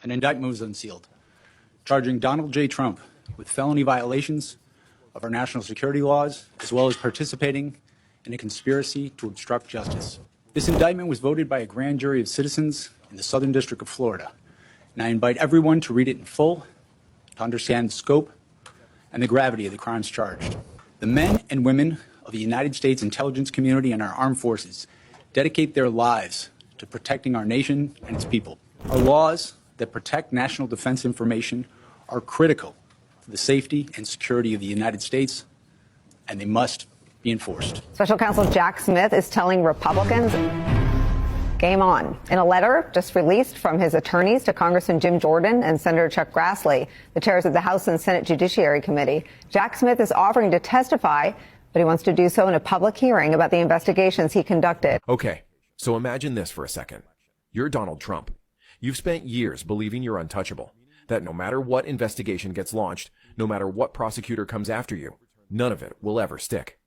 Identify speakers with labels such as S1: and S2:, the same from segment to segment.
S1: An indictment was unsealed, charging Donald J. Trump with felony violations of our national security laws, as well as participating in a conspiracy to obstruct justice. This indictment was voted by a grand jury of citizens in the Southern District of Florida, and I invite everyone to read it in full to understand the scope and the gravity of the crimes charged. The men and women of the United States intelligence community and our armed forces dedicate their lives to protecting our nation and its people. Our laws that protect national defense information are critical to the safety and security of the United States, and they must be enforced.
S2: Special Counsel Jack Smith is telling Republicans, game on. In a letter just released from his attorneys to Congressman Jim Jordan and Senator Chuck Grassley, the chairs of the House and Senate Judiciary Committee, Jack Smith is offering to testify, but he wants to do so in a public hearing about the investigations he conducted.
S3: Okay, so imagine this for a second. You're Donald Trump. You've spent years believing you're untouchable, that no matter what investigation gets launched, no matter what prosecutor comes after you, none of it will ever stick.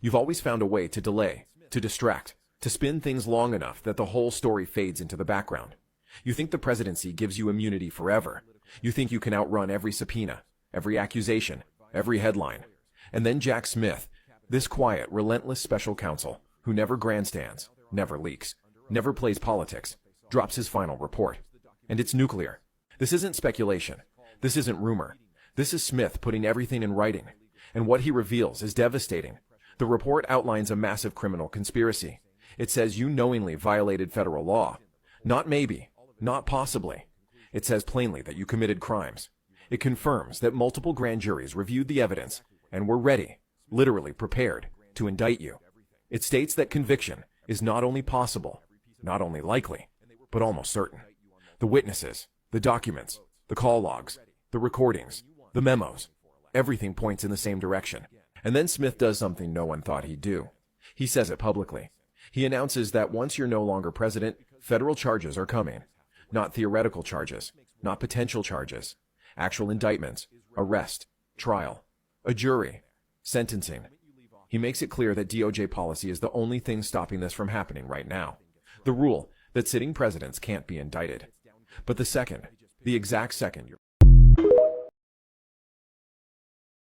S3: You've always found a way to delay, to distract, to spin things long enough that the whole story fades into the background. You think the presidency gives you immunity forever. You think you can outrun every subpoena, every accusation, every headline. And then Jack Smith, this quiet, relentless special counsel who never grandstands, never leaks, never plays politics, drops his final report. And it's nuclear. This isn't speculation. This isn't rumor. This is Smith putting everything in writing. And what he reveals is devastating. The report outlines a massive criminal conspiracy. It says you knowingly violated federal law. Not maybe, not possibly. It says plainly that you committed crimes. It confirms that multiple grand juries reviewed the evidence and were ready, literally prepared, to indict you. It states that conviction is not only possible, not only likely, but almost certain. The witnesses, the documents, the call logs, the recordings, the memos, everything points in the same direction. And then Smith does something no one thought he'd do. He says it publicly. He announces that once you're no longer president, federal charges are coming. Not theoretical charges, not potential charges. Actual indictments, arrest, trial, a jury, sentencing. He makes it clear that DOJ policy is the only thing stopping this from happening right now. The rule that sitting presidents can't be indicted. But the exact second